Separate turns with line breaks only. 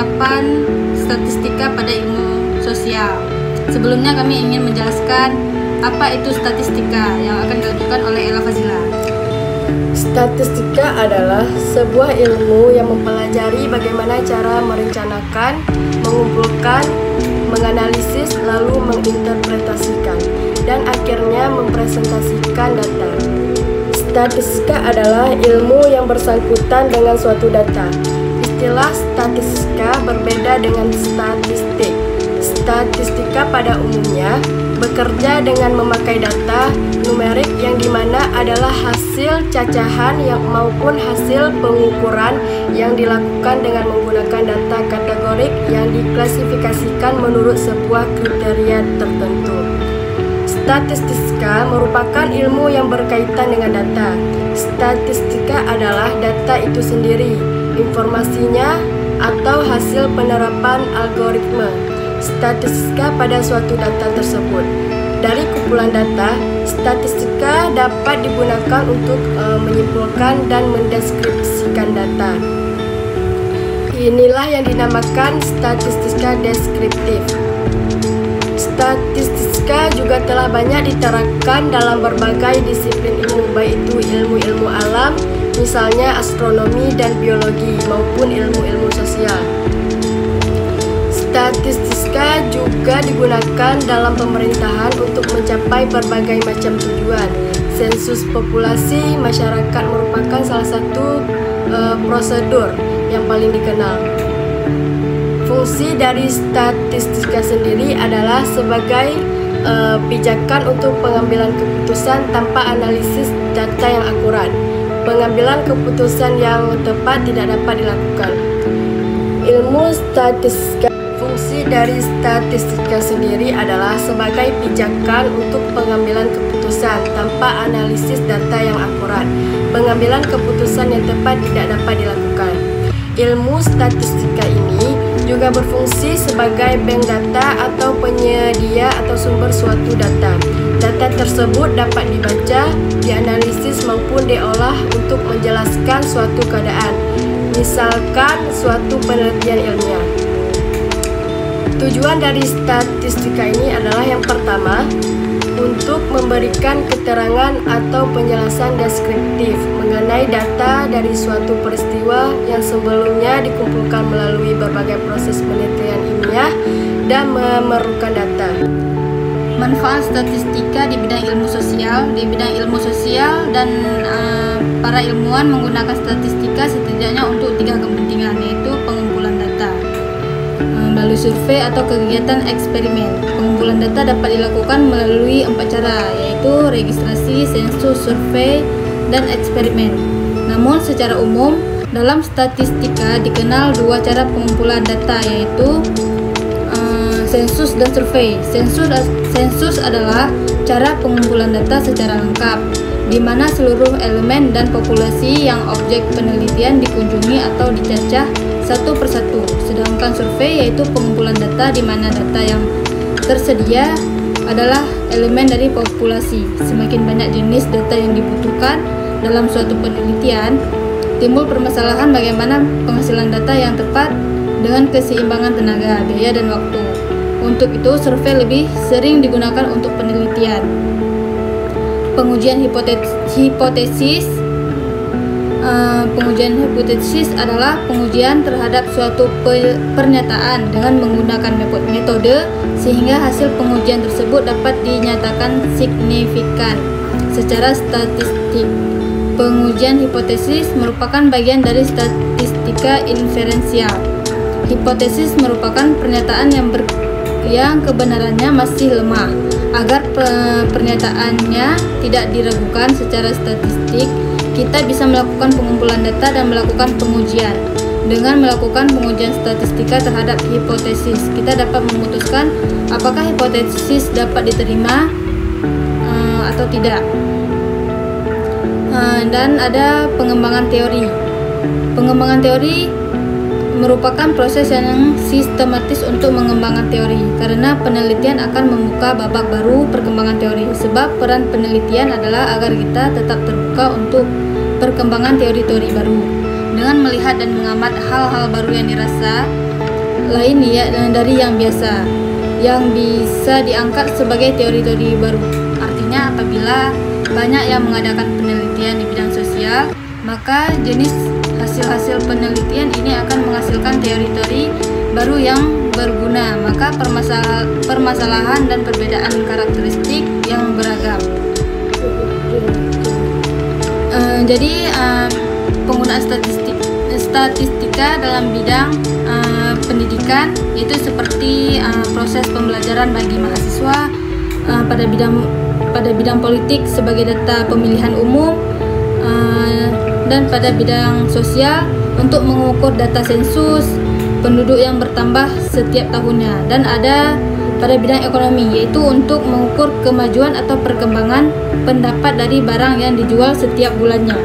penerapan statistika pada ilmu sosial. Sebelumnya kami ingin menjelaskan apa itu statistika yang akan dilanjutkan oleh Ella Fazila.
Statistika adalah sebuah ilmu yang mempelajari bagaimana cara merencanakan, mengumpulkan, menganalisis, lalu menginterpretasikan, dan akhirnya mempresentasikan data. Statistika adalah ilmu yang bersangkutan dengan suatu data. Istilah statistika berbeda dengan statistik. Statistika pada umumnya bekerja dengan memakai data numerik yang dimana adalah hasil cacahan maupun hasil pengukuran yang dilakukan dengan menggunakan data kategorik yang diklasifikasikan menurut sebuah kriteria tertentu. Statistika merupakan ilmu yang berkaitan dengan data. Statistika adalah data itu sendiri, informasinya, atau hasil penerapan algoritma statistika pada suatu data tersebut. Dari kumpulan data, statistika dapat digunakan untuk menyimpulkan dan mendeskripsikan data. Inilah yang dinamakan statistika deskriptif. Statistika juga telah banyak diterapkan dalam berbagai disiplin ilmu, baik itu ilmu-ilmu alam, misalnya astronomi dan biologi, maupun ilmu-ilmu sosial. Statistika juga digunakan dalam pemerintahan untuk mencapai berbagai macam tujuan. Sensus populasi masyarakat merupakan salah satu prosedur yang paling dikenal. Fungsi dari statistika sendiri adalah sebagai pijakan untuk pengambilan keputusan tanpa analisis data yang akurat. Pengambilan keputusan yang tepat tidak dapat dilakukan. Ilmu statistika. Fungsi dari statistika sendiri adalah sebagai pijakan untuk pengambilan keputusan tanpa analisis data yang akurat. Pengambilan keputusan yang tepat tidak dapat dilakukan. Ilmu statistika ini juga berfungsi sebagai bank data atau penyedia atau sumber suatu data. Data tersebut dapat dibaca, dianalisis maupun diolah untuk menjelaskan suatu keadaan, misalkan suatu penelitian ilmiah. Tujuan dari statistika ini adalah yang pertama, untuk memberikan keterangan atau penjelasan deskriptif mengenai data dari suatu peristiwa yang sebelumnya dikumpulkan melalui berbagai proses penelitian ilmiah dan memerlukan data.
Manfaat statistika di bidang ilmu sosial. Di bidang ilmu sosial dan para ilmuwan menggunakan statistika setidaknya untuk 3 kepentingan, yaitu pengumpulan data melalui survei atau kegiatan eksperimen. Pengumpulan data dapat dilakukan melalui 4 cara, yaitu registrasi, sensus, survei, dan eksperimen. Namun secara umum dalam statistika dikenal 2 cara pengumpulan data, yaitu sensus dan survei. Sensus adalah cara pengumpulan data secara lengkap, di mana seluruh elemen dan populasi yang objek penelitian dikunjungi atau dicacah satu persatu. Sedangkan survei yaitu pengumpulan data di mana data yang tersedia adalah elemen dari populasi. Semakin banyak jenis data yang dibutuhkan dalam suatu penelitian, timbul permasalahan bagaimana penghasilan data yang tepat dengan keseimbangan tenaga, biaya, dan waktu. Untuk itu, survei lebih sering digunakan untuk penelitian. Pengujian hipotesis. Pengujian hipotesis adalah pengujian terhadap suatu pernyataan dengan menggunakan metode sehingga hasil pengujian tersebut dapat dinyatakan signifikan secara statistik. Pengujian hipotesis merupakan bagian dari statistika inferensial. Hipotesis merupakan pernyataan yang kebenarannya masih lemah. Agar pernyataannya tidak diragukan secara statistik, kita bisa melakukan pengumpulan data dan melakukan pengujian. Dengan melakukan pengujian statistika terhadap hipotesis, kita dapat memutuskan apakah hipotesis dapat diterima atau tidak. Dan ada pengembangan teori. Pengembangan teori merupakan proses yang sistematis untuk mengembangkan teori, karena penelitian akan membuka babak baru perkembangan teori. Sebab peran penelitian adalah agar kita tetap terbuka untuk perkembangan teori-teori baru. Dengan melihat dan mengamati hal-hal baru yang dirasa lain ya dari yang biasa, yang bisa diangkat sebagai teori-teori baru. Artinya apabila banyak yang mengadakan penelitian di bidang sosial, maka jenis hasil-hasil penelitian ini akan menghasilkan teori-teori baru yang berguna, maka permasalahan dan perbedaan karakteristik yang beragam. Jadi penggunaan statistika dalam bidang pendidikan itu seperti proses pembelajaran bagi mahasiswa pada bidang politik sebagai data pemilihan umum, dan pada bidang sosial untuk mengukur data sensus penduduk yang bertambah setiap tahunnya, dan ada pada bidang ekonomi yaitu untuk mengukur kemajuan atau perkembangan pendapat dari barang yang dijual setiap bulannya.